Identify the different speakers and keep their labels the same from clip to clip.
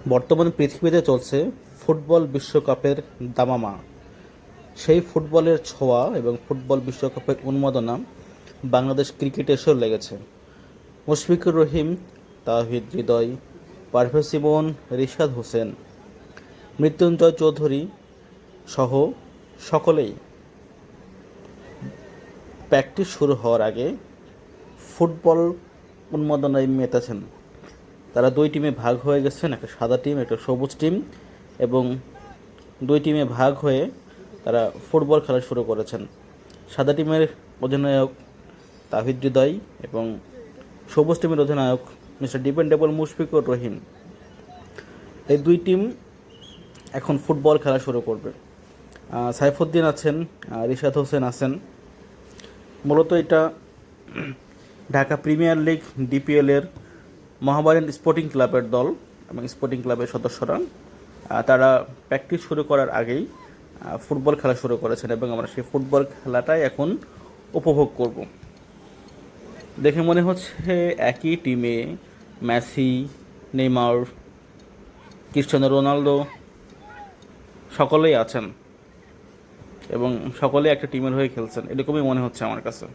Speaker 1: বর্তমানে পৃথিবীতে চলছে ফুটবল বিশ্বকাপের দামামা। সেই ফুটবলের ছোঁয়া এবং ফুটবল বিশ্বকাপের উন্মাদনা বাংলাদেশ ক্রিকেটে এসেও লেগেছে। মুশফিকুর রহিম, তাওহিদ হৃদয়, পারভেজ ইমন, রিশাদ হোসেন, মৃত্যুঞ্জয় চৌধুরী সহ সকলেই প্র্যাকটিস শুরু হওয়ার আগে ফুটবল উন্মাদনায় মেতেছেন। তারা দুই টিমে ভাগ হয়ে গেছেন, একটা সাদা টিম, একটা সবুজ টিম, এবং দুই টিমে ভাগ হয়ে তারা ফুটবল খেলা শুরু করেছেন। সাদা টিমের অধিনায়ক তাহিদ হৃদয় এবং সবুজ টিমের অধিনায়ক মিস্টার ডিপেন্ডেবল মুশফিকুর রহিম। এই দুই টিম এখন ফুটবল খেলা শুরু করবে। সাইফুদ্দিন আছেন, রিশাদ হোসেন আছেন। মূলত এটা ঢাকা প্রিমিয়ার লিগ ডিপিএলের মহাবারিন স্পোর্টিং ক্লাবের দল এবং স্পোর্টিং ক্লাবের সদস্যরা তারা প্র্যাকটিস শুরু করার আগেই ফুটবল খেলা শুরু করেছেন এবং আমরা সেই ফুটবল খেলাটাই এখন উপভোগ করব। দেখে মনে হচ্ছে একই টিমে মেসি, নেইমার, ক্রিস্টিয়ানো রোনালদো সকলেই আছেন এবং সকলেই একটা টিমের হয়ে খেলছেন, এরকমই মনে হচ্ছে আমার কাছে।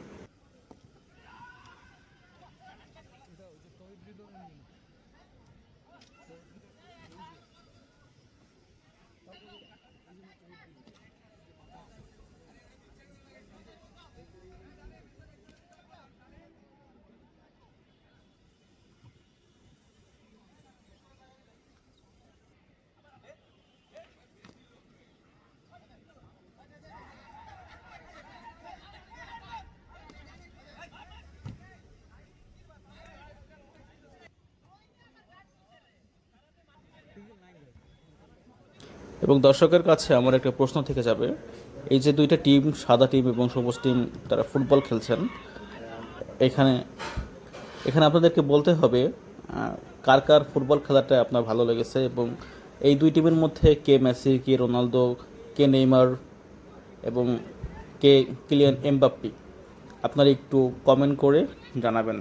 Speaker 1: এবং দর্শকের কাছে আমার একটা প্রশ্ন থেকে যাবে, এই যে দুইটা টিম, সাদা টিম এবং সবুজ টিম, তারা ফুটবল খেলছেন, এখানে এখানে আপনাদেরকে বলতে হবে কার কার ফুটবল খেলাটা আপনার ভালো লেগেছে এবং এই দুই টিমের মধ্যে কে মেসি, কে রোনালদো, কে নেইমার এবং কে কিলিয়ান এমবাপ্পে, আপনারা একটু কমেন্ট করে জানাবেন।